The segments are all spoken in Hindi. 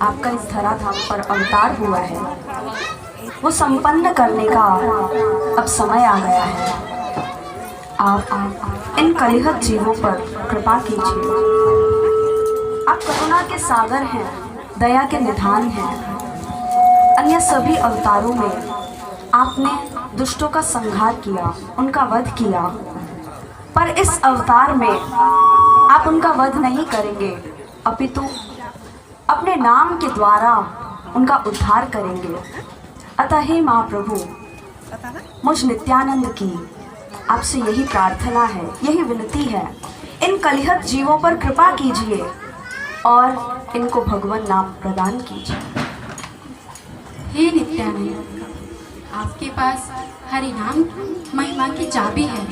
आपका इस धराधाम पर अवतार हुआ है वो संपन्न करने का अब समय आ गया है। आप इन कलिहत जीवों पर कृपा कीजिए। आप करुणा के सागर हैं, दया के निधान हैं। अन्य सभी अवतारों में आपने दुष्टों का संहार किया, उनका वध किया, पर इस अवतार में आप उनका वध नहीं करेंगे, अपितु अपने नाम के द्वारा उनका उद्धार करेंगे। अतः हे महाप्रभु, मुझ नित्यानंद की आपसे यही प्रार्थना है, यही विनती है, इन कलिहत जीवों पर कृपा कीजिए और इनको भगवान नाम प्रदान कीजिए। हे नित्यानंद, आपके पास हरि नाम महिमा की चाबी है।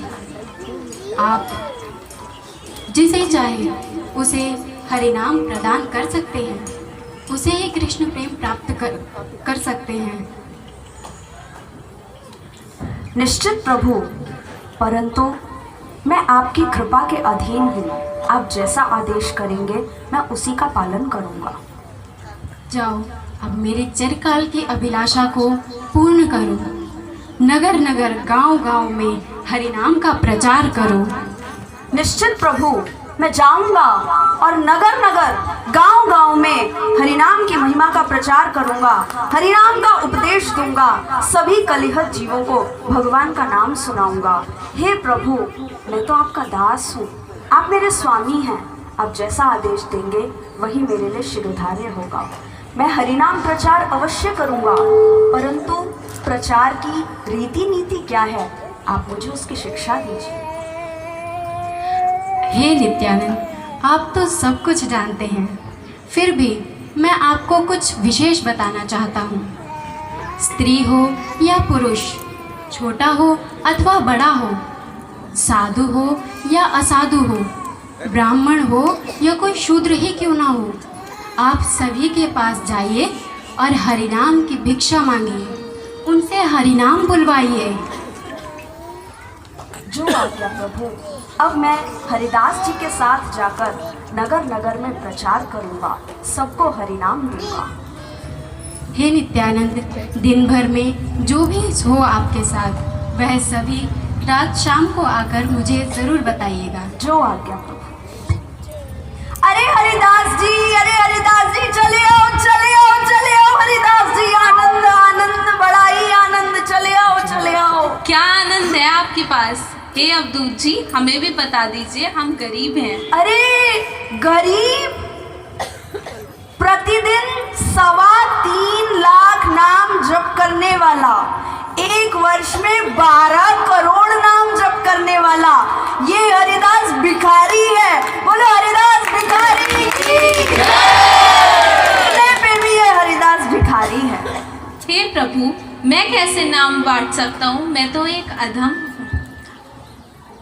आप जिसे चाहे उसे हरि नाम प्रदान कर सकते हैं, उसे ही कृष्ण प्रेम प्राप्त कर सकते हैं। निश्चित प्रभु, परंतु मैं आपकी कृपा के अधीन हूँ। आप जैसा आदेश करेंगे मैं उसी का पालन करूँगा। जाओ, अब मेरे चिरकाल की अभिलाषा को पूर्ण करो। नगर नगर गांव गांव में हरि नाम का प्रचार करो। निश्चित प्रभु, मैं जाऊंगा और नगर नगर गांव गांव में हरिनाम की महिमा का प्रचार करूंगा, हरिनाम का उपदेश दूंगा, सभी कलिहत जीवों को भगवान का नाम सुनाऊंगा। हे प्रभु, मैं तो आपका दास हूँ, आप मेरे स्वामी हैं। आप जैसा आदेश देंगे वही मेरे लिए शिरोधार्य होगा। मैं हरिनाम प्रचार अवश्य करूंगा, परंतु प्रचार की रीति नीति क्या है, आप मुझे उसकी शिक्षा दीजिए। हे नित्यानंद, आप तो सब कुछ जानते हैं, फिर भी मैं आपको कुछ विशेष बताना चाहता हूँ। स्त्री हो या पुरुष, छोटा हो अथवा बड़ा हो, साधु हो या असाधु हो, ब्राह्मण हो या कोई शूद्र ही क्यों ना हो, आप सभी के पास जाइए और हरिनाम की भिक्षा मांगिए, उनसे हरिनाम बुलवाइए। जो आज्ञा प्रभु। अब मैं हरिदास जी के साथ जाकर नगर नगर में प्रचार करूंगा, सबको हरिनाम दूंगा। हे नित्यानंद, दिन भर में जो भी हो आपके साथ, वह सभी रात शाम को आकर मुझे जरूर बताइएगा। जो आज्ञा प्रभु। अरे हरिदास जी, अरे हरिदास जी, चले आओ चले आओ चले आओ हरिदास जी, आनंद आनंद, बड़ा ही आनंद, चले आओ चले आओ। क्या आनंद है आपके पास? हे अवधूत जी, हमें भी बता दीजिए, हम गरीब हैं। अरे गरीब? प्रतिदिन 3.25 लाख नाम जप करने वाला, एक वर्ष में 12 करोड़ नाम जप करने वाला ये हरिदास भिखारी है। बोलो हरिदास भिखारी की जय। पे भी ये हरिदास भिखारी है। हे प्रभु, मैं कैसे नाम बांट सकता हूँ? मैं तो एक अधम।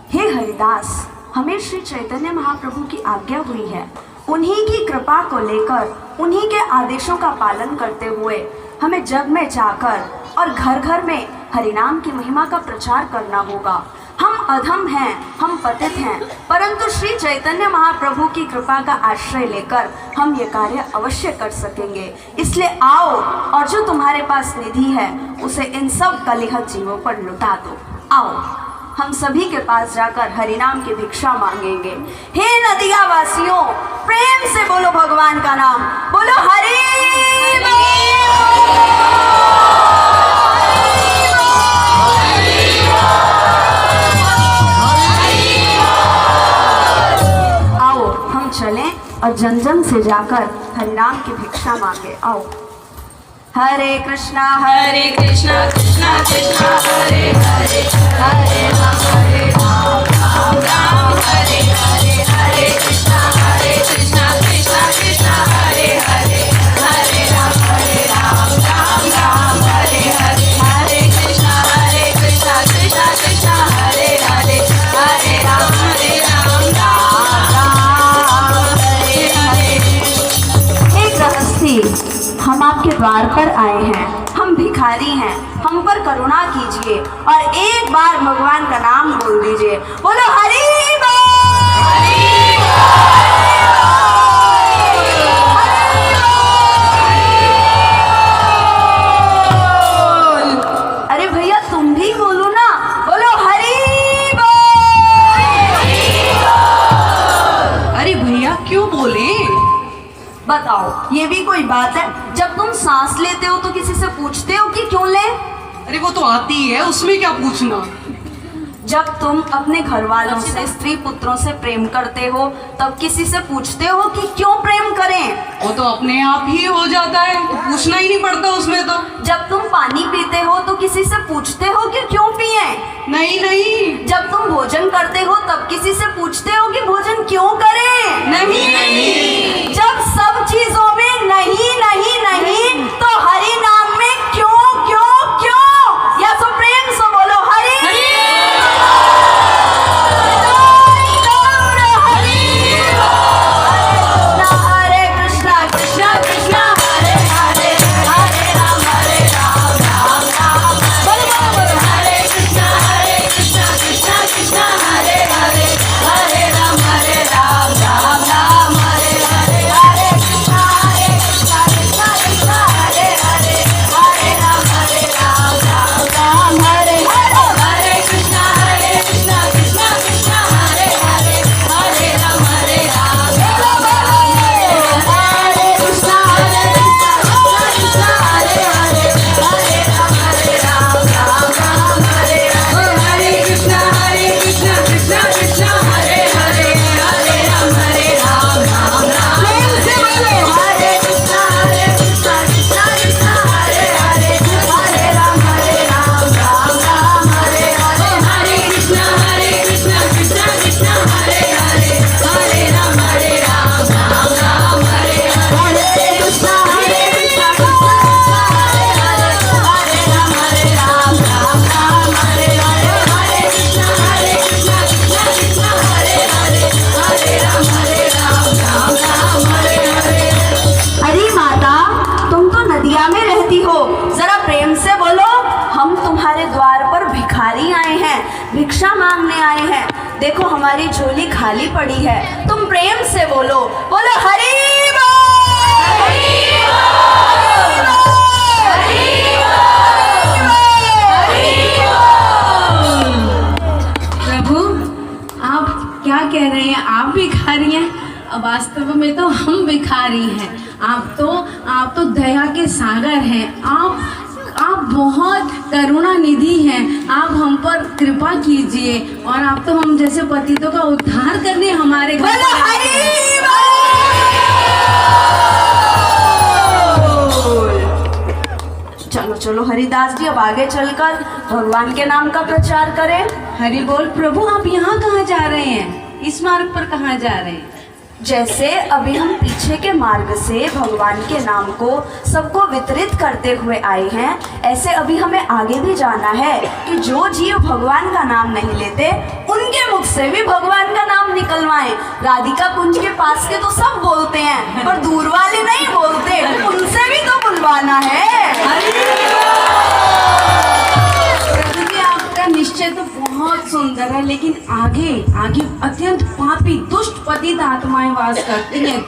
हे हरिदास, हमें श्री चैतन्य महाप्रभु की आज्ञा हुई है, उन्हीं की कृपा को लेकर, उन्हीं के आदेशों का पालन करते हुए हमें जग में जाकर और घर घर में हरिनाम की महिमा का प्रचार करना होगा। हम अधम हैं, हम पतित हैं, परंतु श्री चैतन्य महाप्रभु की कृपा का आश्रय लेकर हम ये कार्य अवश्य कर सकेंगे। इसलिए आओ और जो तुम्हारे पास निधि है उसे इन सब कलिहत जीवों पर लुटा दो। आओ, हम सभी के पास जाकर हरिनाम की भिक्षा मांगेंगे। हे नदिया वासियों, प्रेम से बोलो भगवान का नाम, बोलो हरि आओ हम चलें और जन जन से जाकर हरिनाम की भिक्षा मांगे। आओ। हरे कृष्णा कृष्णा कृष्णा हरे हरे, हरे राम राम राम हरे हरे, हरे कृष्णा कृष्णा कृष्णा हरे हरे, हरे राम राम राम हरे हरे, हरे कृष्णा कृष्णा कृष्णा हरे हरे, हरे राम राम राम हरे हरे। हे गृहस्थी, हम आपके द्वार पर आए हैं, हम भिखारी हैं, हम पर करुणा कीजिए और एक बार भगवान का नाम बोल दीजिए। बोलो हरि बोल, हरि बोल, हरि बोल, हरि बताओ, ये भी कोई बात है? जब तुम सांस लेते हो तो किसी से पूछते हो कि क्यों ले? अरे वो तो आती है, उसमें क्या पूछना। जब तुम अपने घर वालों से, स्त्री पुत्रों से प्रेम करते हो तब किसी से पूछते हो कि क्यों प्रेम करें? वो तो अपने आप ही हो जाता है, तो पूछना ही नहीं पड़ता उसमें तो। जब तुम पानी पीते हो तो किसी से पूछते हो कि क्यों पिए? नहीं नहीं। जब तुम भोजन करते हो तब किसी से पूछते हो कि भोजन क्यों करें? नहीं नहीं। जब सब चीजों में नहीं नहीं नहीं, तो हरि नाम में क्यों क्यों क्यों? या तो प्रेम से बोलो हरि। भिक्षा मांगने आए हैं, देखो हमारी झोली खाली पड़ी है। तुम प्रेम से बोलो, बोलो हरि बोल, हरि बोल, हरि बोल, हरि बोल। प्रभु, आप क्या कह रहे हैं? आप भिखारी हैं? वास्तव में तो हम भिखारी हैं। आप तो दया के सागर हैं। आप बहुत करुणा निधि हैं। आप हम पर कृपा कीजिए और आप तो हम जैसे पतितों का उद्धार करने हमारे घर चलो चलो हरिदास जी, अब आगे चलकर भगवान के नाम का प्रचार करें। हरि बोल। प्रभु, आप यहाँ कहाँ जा रहे हैं? इस मार्ग पर कहाँ जा रहे हैं? जैसे अभी हम पीछे के मार्ग से भगवान के नाम को सबको वितरित करते हुए आए हैं, ऐसे अभी हमें आगे भी जाना है कि जो जीव भगवान का नाम नहीं लेते उनके मुख से भी भगवान का नाम निकलवाएं। राधिका कुंज के पास के तो सब बोलते हैं, पर दूर वाले नहीं बोलते, उनसे भी तो बुलवाना है। प्रभु जी, आपका निश्चय तो बहुत सुंदर है, लेकिन आगे अत्यंत पापी दुष्ट पतित आत्माएं वास करती हैं।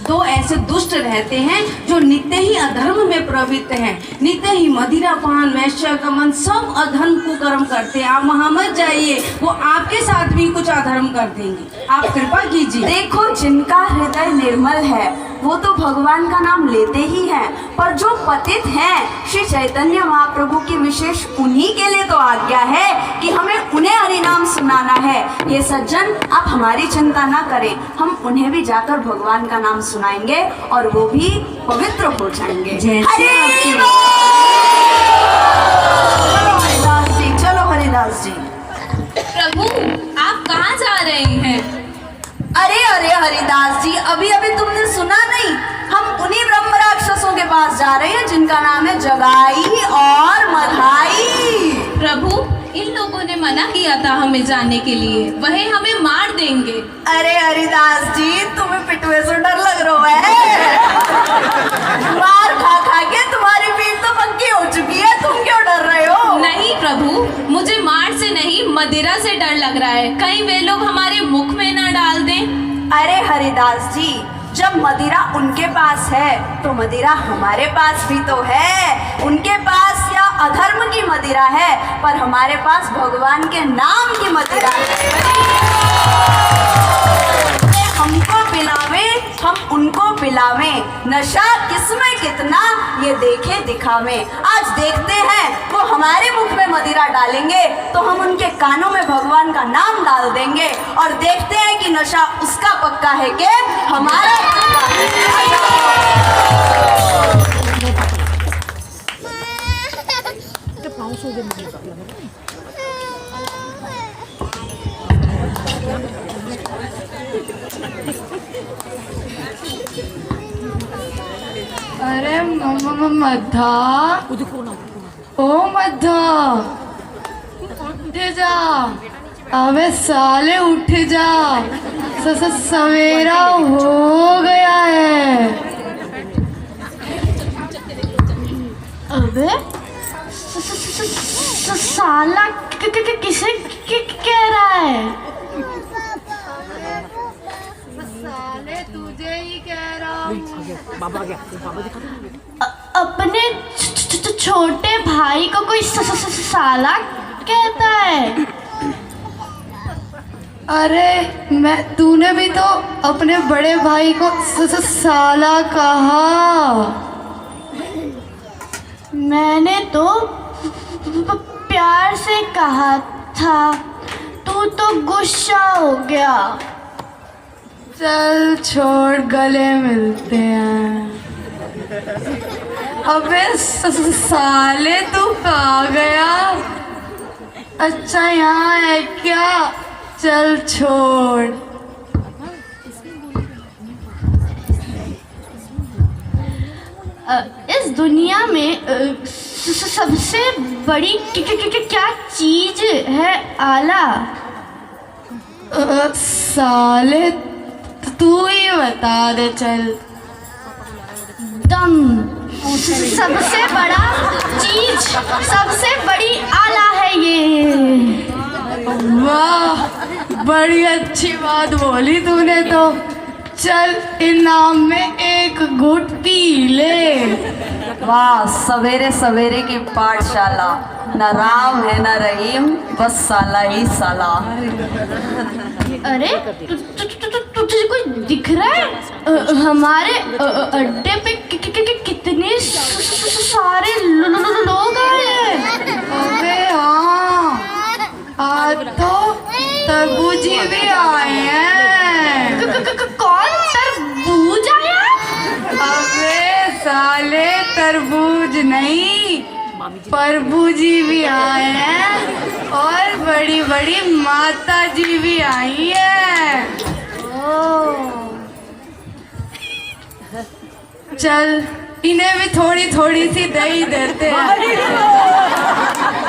दो ऐसे दुष्ट रहते हैं जो नित्य ही अधर्म में प्रवृत्त हैं, नित्य ही मदिरा पान वैश्य गमन सब अधर्म कुकर्म करते हैं। आप वहाँ मत जाइए, वो आपके साथ भी कुछ अधर्म कर देंगे। आप कृपा कीजिए। देखो, जिनका हृदय निर्मल है वो तो भगवान का नाम लेते ही हैं, पर जो पतित हैं श्री चैतन्य महाप्रभु की विशेष उन्हीं के लिए तो आज्ञा है कि हमें उन्हें हरि नाम सुनाना है। ये सज्जन, आप हमारी चिंता ना करें, हम उन्हें भी जाकर भगवान का नाम सुनाएंगे और वो भी पवित्र हो जाएंगे। हरि बोल। चलो हरिदास जी, चलो हरिदास जी। प्रभु, आप कहाँ जा रहे हैं? अरे अरे हरिदास जी, अभी अभी तुमने सुना नहीं? हम उन्हीं ब्रह्म राक्षसों के पास जा रहे हैं जिनका नाम है जगाई और मधाई। प्रभु, इन लोगों ने मना किया था हमें जाने के लिए, वही हमें मार देंगे। अरे हरिदास जी, तुम्हें पिटुए से डर लग रहा है? मार खा खा के तुम्हारी पीठ तो पक्की हो चुकी है, तुम क्यों डर रहे हो? नहीं प्रभु, मुझे मार से नहीं मदिरा से डर लग रहा है, कहीं वे लोग हमारे मुख में न डाल दें। अरे हरिदास जी, जब मदिरा उनके पास है तो मदिरा हमारे पास भी तो है। उनके पास या अधर्म की मदिरा है, पर हमारे पास भगवान के नाम की मदिरा है। हमको पिलावे हम उनको पिलावें, नशा किसमें कितना ये देखे दिखावें। आज देखते हैं वो हमारे मुख में मदिरा डालेंगे तो हम उनके कानों में भगवान का नाम डाल देंगे, और देखते हैं कि नशा उसका पक्का है कि हमारा पक्का है। अरे मध्या, ओ मध्या, उठ जा, अबे साले उठ जा, सवेरा हो गया है। अबे साला किसे कह रहा है? साले तुझे ही कह रहा हूँ। अपने छोटे भाई को कोई साला कहता है? अरे तूने भी तो अपने बड़े भाई को साला कहा। मैंने तो प्यार से कहा था, तू तो गुस्सा हो गया। चल छोड़, गले मिलते हैं। अबे साले तू कहाँ गया? अच्छा यहाँ है क्या? चल छोड़। इस दुनिया में सबसे बड़ी क्या चीज है आला? साले तू ही बता दे। चल। दम सबसे बड़ा चीज, सबसे बड़ी आला है ये। वाह, बड़ी अच्छी बात बोली तूने तो। चल इनाम में एक घूंट पी ले। वाह, सवेरे सवेरे की पाठशाला, न राम है न रहीम, बस साला ही साला। अरे तुझे कोई दिख रहा है? हमारे अड्डे पे कितने सारे लोग आए हैं। अबे हाँ, आज तो तरबूजी भी आए हैं। कौन तरबूज आया? अबे साले तरबूज नहीं, परबूजी भी आए हैं, और बड़ी बड़ी माता जी भी आई है। चल इन्हें भी थोड़ी थोड़ी सी दही देते हैं।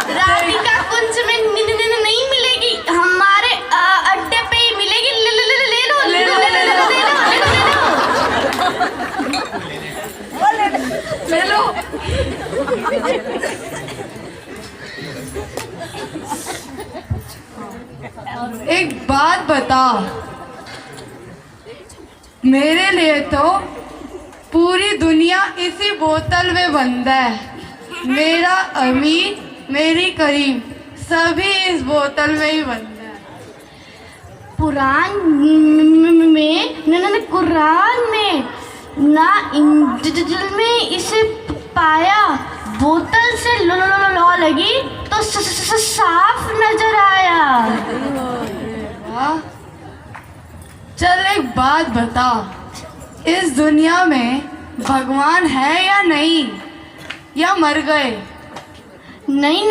राधिका कुंज में नहीं मिलेगी, हमारे अड्डे पे ही मिलेगी। ले लो ले लो ले लो ले लो ले लो। एक बात बता, मेरे लिए तो पूरी दुनिया इसी बोतल में बंद है। मेरा अमीर, मेरी करीम, सभी इस बोतल में ही बंद है। कुरान में ना इंजिल में इसे पाया, बोतल से लो लगी तो साफ नजर आया। वाह। चल एक बात बता, इस दुनिया में भगवान है या नहीं, या मर गए? नहीं,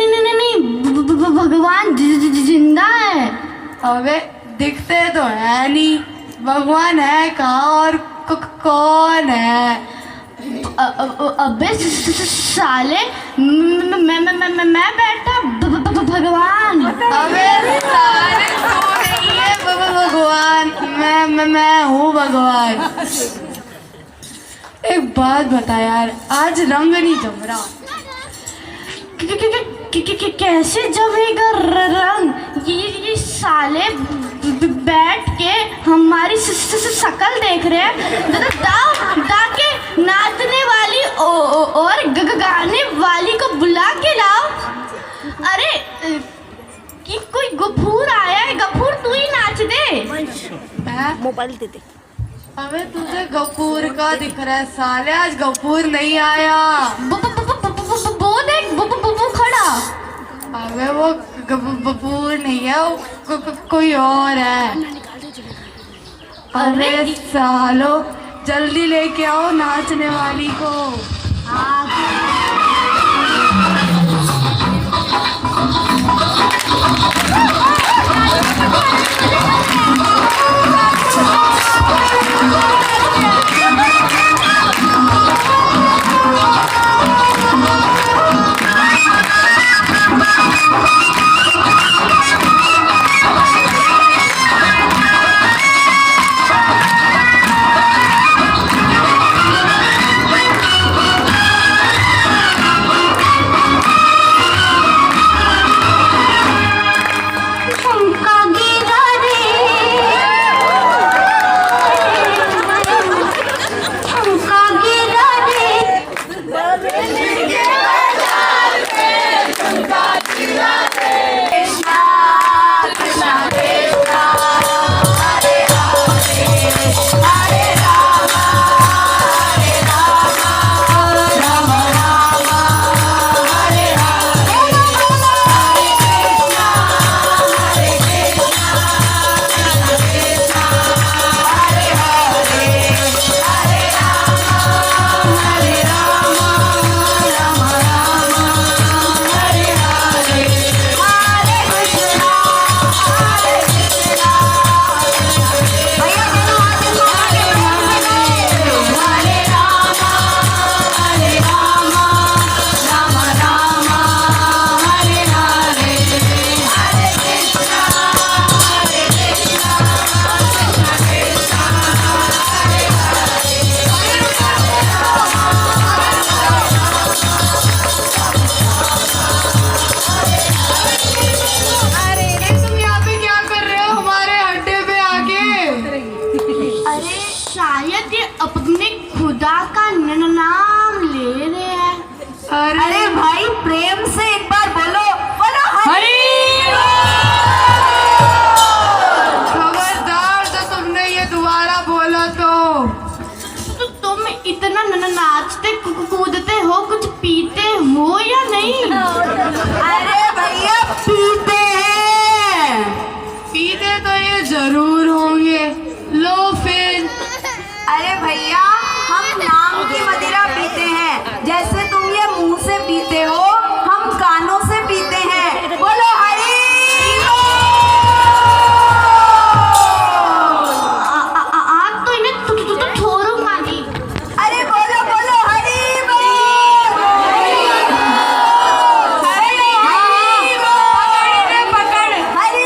भगवान जिंदा है। अबे दिखते तो है नहीं, भगवान है कहाँ और कौन है? अबे साले, मैं बैठा भगवान। अबे साले तू नहीं है भगवान, मैं हूँ भगवान। एक बात बता यार, आज रंग नहीं जम रहा। कैसे जमेगा रंग? ये साले बैठ के हमारी शकल देख रहे हैं। दा के नाचने वाली और गाने वाली को बुला के लाओ। अरे कि कोई गफूर आया है, गफूर तू ही नाच दे। मोबाइल दे दे। अबे तुझे गफूर का दिख रहा है साले, आज गफूर नहीं आया। वो देख वो खड़ा। अबे वो गफूर नहीं है, वो कोई और है। अरे सालो जल्दी लेके आओ नाचने वाली को। शायद ये अपने खुदा का नाम ले रहे हैं। अरे भाई प्रेम से एक बार बोलो हरि। खबरदार तो तुमने ये दोबारा बोला तो तुम इतना नाचते कूदते हो, कुछ पीते हो या नहीं? अरे भैया पीते हैं। पीते तो ये जरूर होंगे। लो फिर। अरे भैया हम नाम की मदिरा पीते हैं, जैसे तुम ये मुंह से पीते हो हम कानों से पीते हैं। बोलो हरि। आज तो इन्हें तो छोड़ूंगा नहीं। अरे बोलो बोलो हरि पकड़ हरि।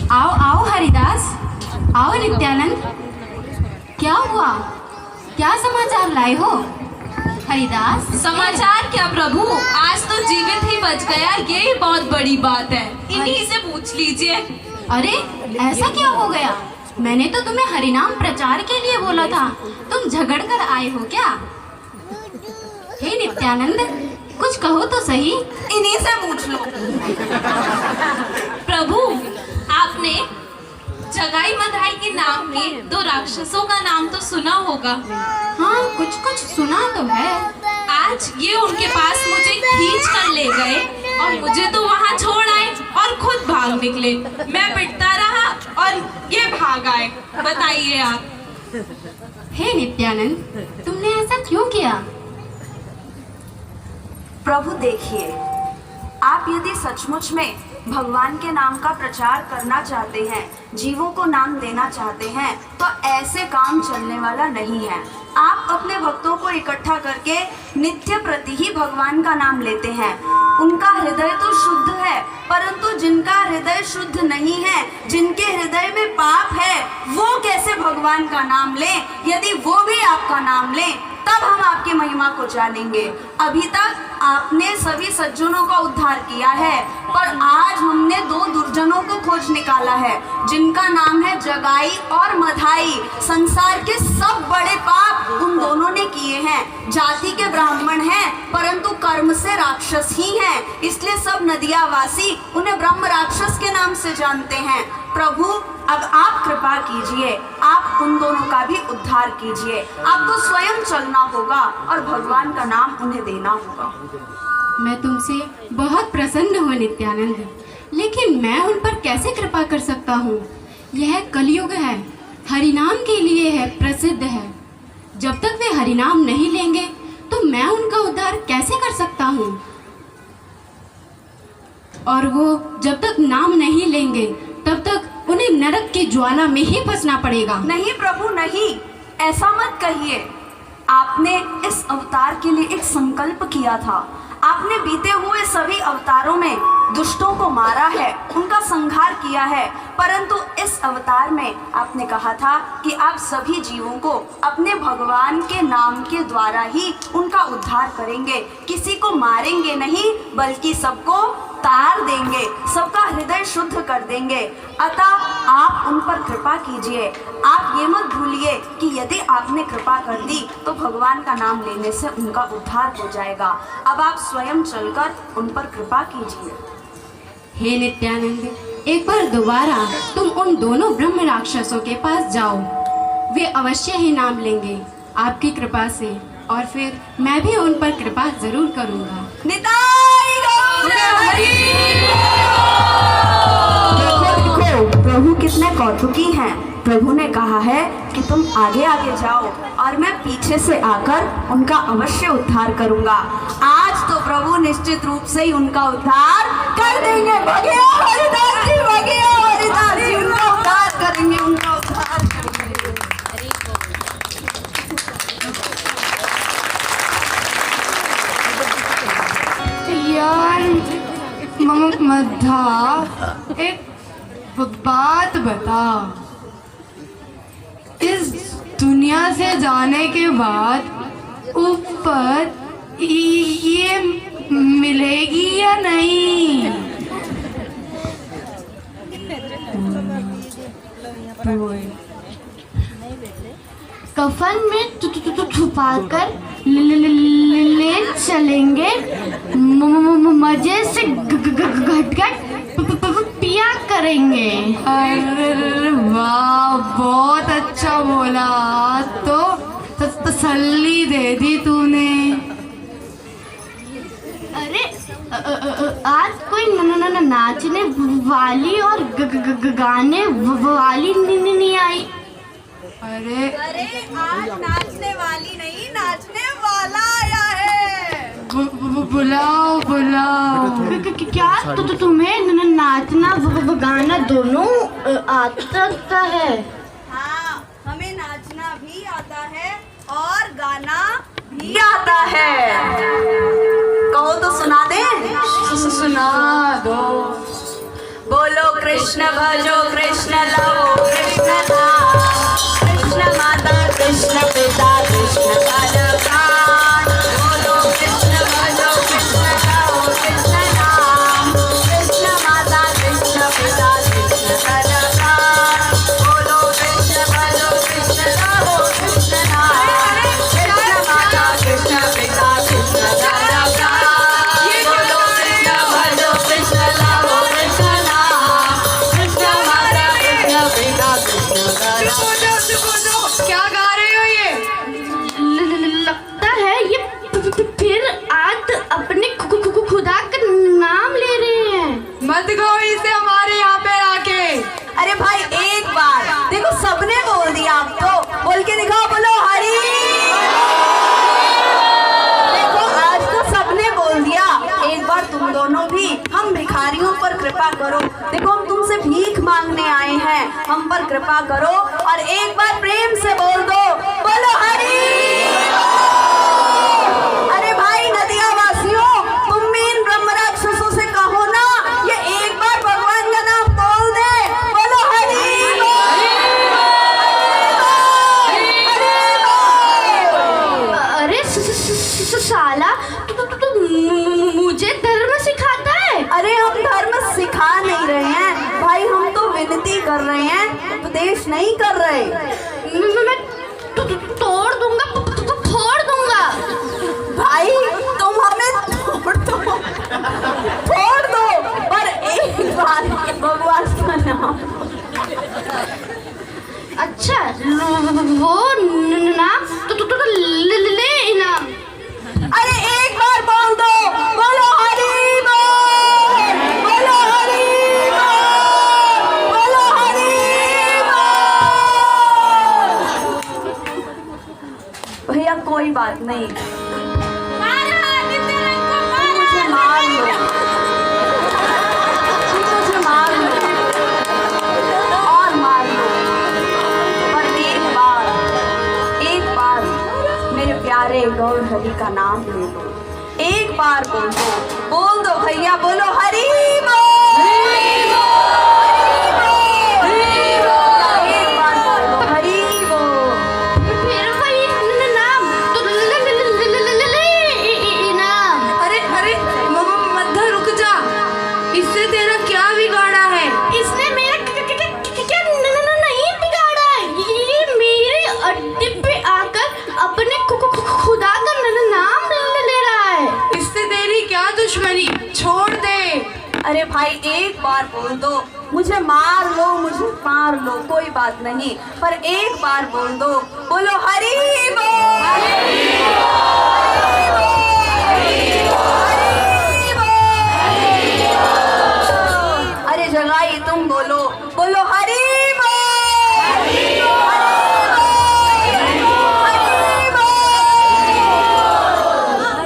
आओ आओ हरिदास, आओ नित्यानंद। क्या हुआ, क्या समाचार लाए हो हरिदास? समाचार क्या प्रभु, आज तो जीवित ही बच गया, ये बहुत बड़ी बात है। इन्हीं से पूछ लीजिए। अरे ऐसा क्या हो गया? मैंने तो तुम्हें हरिनाम प्रचार के लिए बोला था, तुम झगड़ कर आए हो क्या? हे नित्यानंद, कुछ कहो तो सही। इन्हीं से पूछ लो। प्रभु, आपने जगाई मधाई के नाम के दो राक्षसों का नाम तो सुना होगा। हाँ, कुछ कुछ सुना तो है। आज ये उनके पास मुझे खींच कर ले गए और मुझे तो वहाँ छोड़ आए और खुद भाग निकले। मैं पिटता रहा और ये भाग आए। बताइए आप। हे नित्यानंद, तुमने ऐसा क्यों किया? प्रभु देखिए, आप यदि सचमुच में भगवान के नाम का प्रचार करना चाहते हैं, जीवों को नाम देना चाहते हैं, तो ऐसे काम चलने वाला नहीं है। आप अपने भक्तों को इकट्ठा करके नित्य प्रति ही भगवान का नाम लेते हैं। उनका हृदय तो शुद्ध है, परंतु जिनका हृदय शुद्ध नहीं है, जिनके हृदय में पाप है, वो कैसे भगवान का नाम लें, यदि वो भी आपका नाम लें, तब हम आपकी महिमा को जानेंगे। अभी तक आपने सभी सज्जनों का उद्धार किया है, पर आज हमने दो दुर्जनों को खोज निकाला है, जिनका नाम है जगाई और मधाई। संसार के सब बड़े पाप उन दोनों ने किए हैं। जाति के ब्राह्मण हैं, परंतु कर्म से राक्षस ही हैं, इसलिए सब नदियावासी उन्हें ब्रह्म राक्षस के नाम से जानते हैं। प्रभु, अब आप कृपा कीजिए, आप उन दोनों का भी उद्धार कीजिए। आपको स्वयं चलना होगा और भगवान का नाम उन्हें देना होगा। मैं तुमसे बहुत प्रसन्न हूँ नित्यानंद, लेकिन मैं उन पर कैसे कृपा कर सकता हूँ? यह कलयुग है, हरिनाम के लिए है, प्रसिद्ध है। जब तक वे हरिनाम नहीं लेंगे तो मैं उनका उद्धार कैसे कर सकता हूँ? और वो जब तक नाम नहीं लेंगे तब तक उन्हें नरक की ज्वाला में ही फंसना पड़ेगा। नहीं प्रभु नहीं, ऐसा मत कहिए। आपने इस अवतार के लिए एक संकल्प किया था। आपने बीते हुए सभी अवतारों में दुष्टों को मारा है, उनका संहार किया है, परंतु इस अवतार में आपने कहा था कि आप सभी जीवों को अपने भगवान के नाम के द्वारा ही उनका उद्धार करेंगे। किसी को मारेंगे नहीं, बल्कि सबको तार देंगे, सबका हृदय शुद्ध कर देंगे। अतः आप उन पर कृपा कीजिए। आप ये मत भूलिए कि यदि आपने कृपा कर दी तो भगवान का नाम लेने से उनका उद्धार हो जाएगा। अब आप स्वयं चलकर उन पर कृपा कीजिए। हे नित्यानंद, एक बार दोबारा तुम उन दोनों ब्रह्म राक्षसों के पास जाओ, वे अवश्य ही नाम लेंगे आपकी कृपा से, और फिर मैं भी उन पर कृपा जरूर करूँगा। निताई गौर हरि। देखो प्रभु कितने कौतुकी हैं। प्रभु ने कहा है कि तुम आगे आगे जाओ और मैं पीछे से आकर उनका अवश्य उद्धार करूंगा। आज तो प्रभु निश्चित रूप से ही उनका उद्धार कर देंगे। भगिया हरिदास जी, भगिया हरिदास जी, उनका उद्धार करेंगे, उनका उद्धार करेंगे। यार मधा, एक बात बता, इस दुनिया से जाने के बाद ऊपर ये मिलेगी या नहीं? कफन में छुपाकर ले चलेंगे, मजे से घट पिया करेंगे। अरे वाह, बहुत अच्छा बोला। तो तसल्ली दे दी तूने। अरे आज कोई नाचने वाली और गाने वाली नहीं आई। अरे आज नाचने वाली नहीं, नाचने वाला आया है। बुलाओ बुलाओ। क्या तुम्हें नाचना गाना दोनों आता है? हाँ, हमें नाचना भी आता है और गाना भी आता है। कहो तो सुना दे। सुना दो। बोलो कृष्ण भजो कृष्ण लो कृष्ण नाम, कृष्ण माता कृष्ण पिता कृष्ण बलराम। बोलो कृष्ण भजो कृष्ण लो कृष्ण नाम, कृष्ण माता कृष्ण पिता कृष्ण बलराम। बोलो कृष्ण भजो कृष्ण लो कृष्ण नाम, कृष्ण माता कृष्ण पिता कृष्ण बलराम। बोलो कृष्ण भजो कृष्ण लो कृष्ण नाम, कृष्ण माता कृष्ण पिता कृष्ण बलराम। क्या गा रही हो ये? लगता है ये फिर आज अपने खुदा का नाम ले रहे हैं। मत गो इसे हमारे यहाँ पे आके। अरे भाई एक बार देखो, सबने बोल दिया, आप तो बोल के दिखाओ। बोलो हरि। देखो आज तो सबने बोल दिया, एक बार तुम दोनों भी हम भिखारियों पर कृपा करो। देखो हम तुमसे भीख मांगने आए हैं, हम पर कृपा करो और एक बार प्रेम से बोल दो, बोलो हरि। अरे भाई नदिया वासियों, तुम भी इन ब्रह्म राक्षसों से कहो ना, ये एक बार भगवान का नाम बोल दे। बोलो हरि। हैं, उपदेश नहीं कर रहे। मैं तोड़ दूंगा, फोड़ दूंगा। भाई तुम हमें छोड़ दो, पर एक बार भगवान का नाम। अच्छा वो नाम तो ले इनाम। अरे एक बार बोल दो, बोलो हरि बोल, बोलो हरि बोल, बोलो हरि बोल। भैया कोई बात नहीं, मुझे मार लो, मुझे मार लो और मार लो, पर एक बार मेरे प्यारे गौर हरि का नाम ले लो। एक बार बोल दो भैया, बोलो हरि बोल, एक बार बोल दो हरि बोल। फिर वही नाम तो ले इनाम। अरे अरे मध्य रुक जा, इससे तेरा क्या बिगाड़ा है? इसने मेरा क्या नहीं बिगाड़ा है। ये मेरे अड्डे पे आकर अपने खुदा का नाम ले रहा है। इससे तेरी क्या दुश्मनी, छोड़ दे। अरे भाई एक बार बोल दो, मुझे मार लो, मुझे मार लो, कोई बात नहीं, पर एक बार बोल दो, बोलो हरि बोल, हरि बोल, हरि बोल। अरे जगाई तुम बोलो, बोलो हरि बोल, हरि बोल।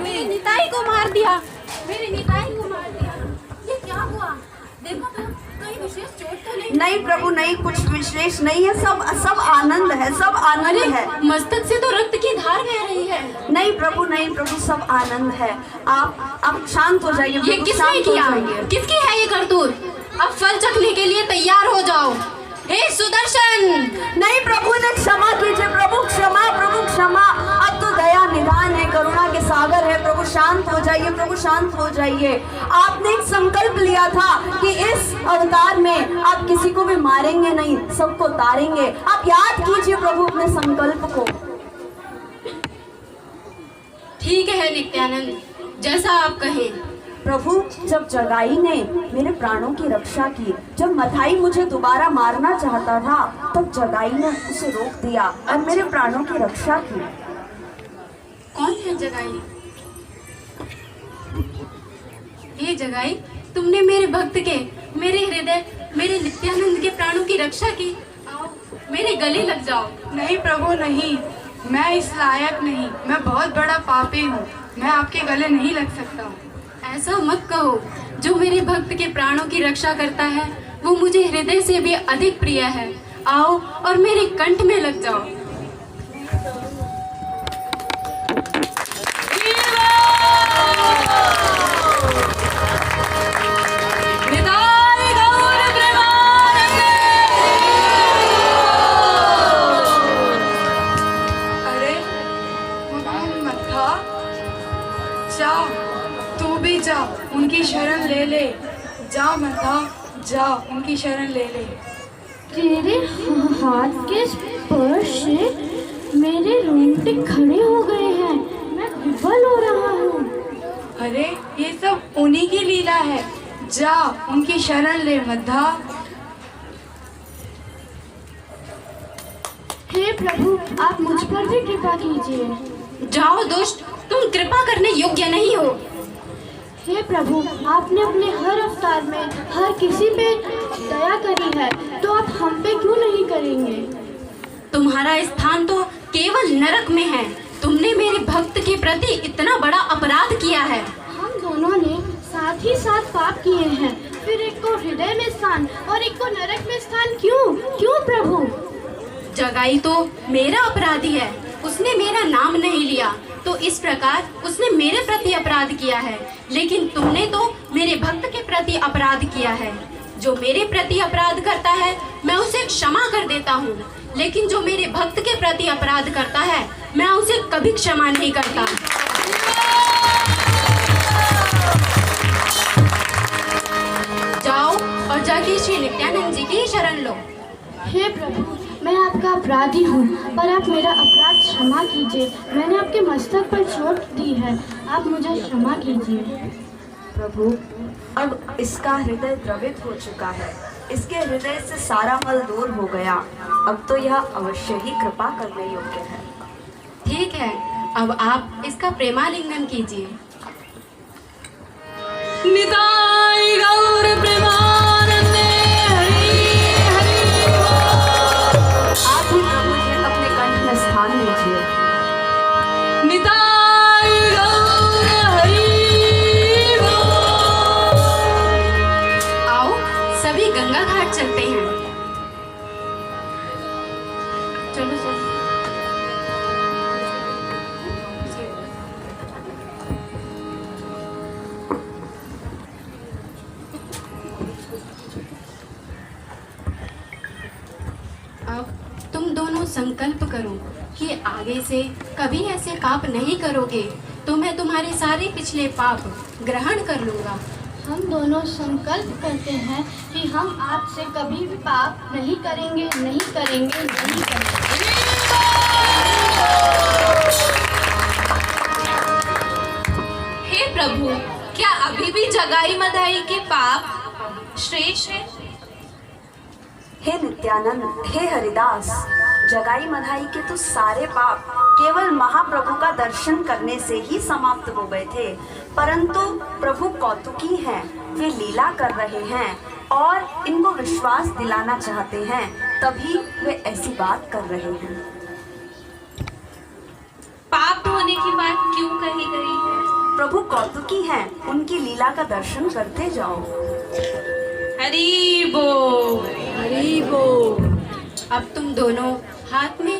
मेरे निताई को मार दिया, मेरे निताई को मार दिया। ये क्या हुआ? देखो तो कोई विशेष चोट तो नहीं? नहीं प्रभु नहीं, कुछ विशेष नहीं है, सब आनंद है, सब आनंद है। मस्तक से तो रक्त की धार बह रही है। नहीं प्रभु सब आनंद है। आप शांत हो जाइए। ये प्रभु, किसने शांत हो किया? जाइए। किसकी है ये करतूत? अब फल चखने के लिए तैयार हो जाओ। हे सुदर्शन! नहीं प्रभु ने क्षमा कीजिए, प्रभु क्षमा, प्रभु क्षमा। अब तो दया निधान है, करुणा के सागर है। प्रभु शांत हो जाइए, प्रभु शांत हो जाइए। आपने एक संकल्प लिया था कि इस अवतार में आप किसी को भी मारेंगे नहीं, सबको तारेंगे। आप याद कीजिए प्रभु अपने संकल्प को। ठीक है नित्यानंद, जैसा आप कहें। प्रभु जब जगाई ने मेरे प्राणों की रक्षा की, जब मथाई मुझे दोबारा मारना चाहता था, तब जगाई ने उसे रोक दिया और मेरे प्राणों की रक्षा की। कौन है जगाई? ये जगाई, तुमने मेरे भक्त के, मेरे हृदय, मेरे नित्यानंद के प्राणों की रक्षा की। आओ मेरे गले लग जाओ। नहीं प्रभु नहीं, मैं इस लायक नहीं, मैं बहुत बड़ा पापी हूँ, मैं आपके गले नहीं लग सकता हूँ। ऐसा मत कहो। जो मेरे भक्त के प्राणों की रक्षा करता है वो मुझे हृदय से भी अधिक प्रिय है। आओ और मेरे कंठ में लग जाओ। अरे मथा, जा तू भी जा, उनकी शरण ले ले। जा मथा, जा उनकी शरण ले ले। तेरे हाथ के स्पर्श से मेरे रोंगटे खड़े हो गए हैं, मैं विवल हो रहा हूँ। अरे ये सब उन्हीं की लीला है, जा उनकी शरण ले मधा। हे प्रभु, आप मुझ पर भी कृपा कीजिए। जाओ दुष्ट, तुम कृपा करने योग्य नहीं हो। हे प्रभु, आपने अपने हर अवतार में हर किसी पे दया करी है, तो आप हम पे क्यों नहीं करेंगे? तुम्हारा स्थान तो केवल नरक में है। तुमने मेरे भक्त के प्रति इतना बड़ा अपराध किया है। हम दोनों ने साथ ही साथ पाप किए हैं, फिर एक को हृदय में स्थान और एक को नरक में स्थान क्यों प्रभु? जगाई तो मेरा अपराधी है, उसने मेरा नाम नहीं लिया, तो इस प्रकार उसने मेरे प्रति अपराध किया है। लेकिन तुमने तो मेरे भक्त के प्रति अपराध किया है। जो मेरे प्रति अपराध करता है मैं उसे क्षमा कर देता हूँ, लेकिन जो मेरे भक्त के प्रति अपराध करता है मैं उसे कभी क्षमा नहीं करता। जाओ और जाके श्री नित्यानंद जी की शरण लो। हे प्रभु, मैं आपका अपराधी हूँ, पर आप मेरा अपराध क्षमा कीजिए। मैंने आपके मस्तक पर चोट दी है, आप मुझे क्षमा कीजिए। प्रभु, अब इसका हृदय द्रवित हो चुका है, इसके हृदय से सारा मल दूर हो गया। अब तो यह अवश्य ही कृपा करने योग्य है। ठीक है, अब आप इसका प्रेमालिंगन कीजिए। निताई गौर प्रेमानंदे हरि हरि बोल। आप ही प्रभु जी अपने कंठ में स्थान लीजिए। निताई गौर हरि बोल। आओ सभी गंगा घाट चलते हैं। चलो चलो। अब तुम दोनों संकल्प करो कि आगे से कभी ऐसे पाप नहीं करोगे, तो मैं तुम्हारे सारे पिछले पाप ग्रहण कर लूंगा। हम दोनों संकल्प करते हैं कि हम आपसे कभी भी पाप नहीं करेंगे, नहीं करेंगे, नहीं करेंगे। हे प्रभु, क्या अभी भी जगाई मदाई के पाप श्रेष्ठ है? हे नित्यानंद, हे हरिदास, जगाई मधाई के तो सारे पाप केवल महाप्रभु का दर्शन करने से ही समाप्त हो गए थे, परंतु प्रभु कौतुकी हैं, वे लीला कर रहे हैं और इनको विश्वास दिलाना चाहते हैं, तभी वे ऐसी बात कर रहे हैं। पाप धोने की बात क्यों कही गई है? प्रभु कौतुकी हैं, उनकी लीला का दर्शन करते जाओ। हरि बोल। हरि बोल। अब तुम दोनों हाथ में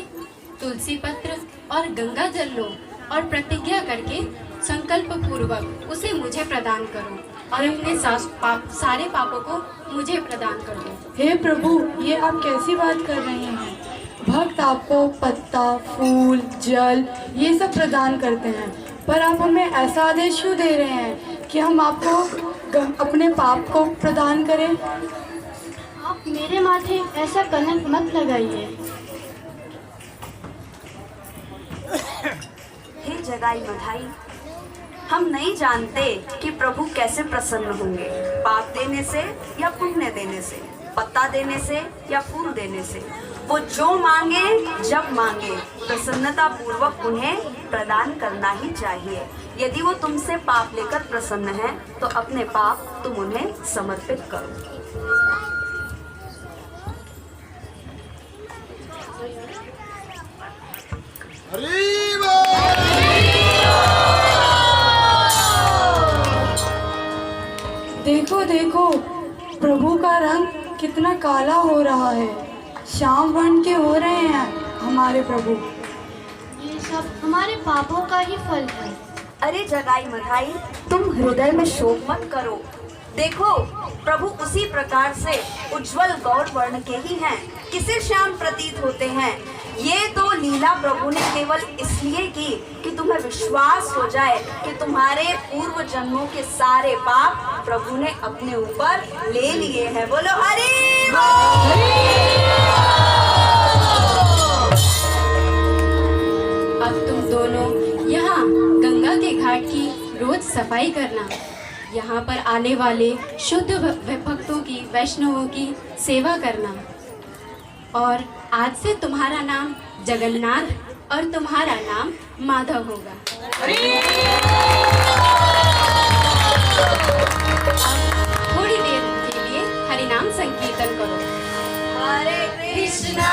तुलसी पत्र और गंगा जल लो और प्रतिज्ञा करके संकल्प पूर्वक उसे मुझे प्रदान करो और अपने सारे पापों को मुझे प्रदान कर दो। हे प्रभु, ये आप कैसी बात कर रहे हैं? भक्त आपको पत्ता, फूल, जल ये सब प्रदान करते हैं, पर आप हमें ऐसा आदेश क्यों दे रहे हैं कि हम आपको अपने पाप को प्रदान करें? आप मेरे माथे ऐसा कलंक मत लगाइए। हे जगाई मधाई, हम नहीं जानते कि प्रभु कैसे प्रसन्न होंगे, पाप देने से या पुण्य देने से, पत्ता देने से या फूल देने से। वो जो मांगे जब मांगे प्रसन्नता पूर्वक उन्हें प्रदान करना ही चाहिए। यदि वो तुमसे पाप लेकर प्रसन्न है तो अपने पाप तुम उन्हें समर्पित करो। देखो देखो, प्रभु का रंग कितना काला हो रहा है, श्याम वर्ण के हो रहे हैं हमारे प्रभु। ये सब हमारे पापों का ही फल है। अरे जगाई मधाई, तुम हृदय में शोक मत करो। देखो, प्रभु उसी प्रकार से उज्जवल गौर वर्ण के ही हैं, किसे श्याम प्रतीत होते हैं। ये तो लीला प्रभु ने केवल इसलिए की कि तुम्हें विश्वास हो जाए कि तुम्हारे पूर्व जन्मों के सारे पाप प्रभु ने अपने ऊपर ले लिए हैं। बोलो हरि बोल। अब तुम दोनों यहाँ गंगा के घाट की रोज सफाई करना, यहाँ पर आने वाले शुद्ध भक्तों की, वैष्णवों की सेवा करना, और आज से तुम्हारा नाम जगन्नाथ और तुम्हारा नाम माधव होगा। अब थोड़ी देर के लिए हरिनाम संकीर्तन करो। हरे कृष्णा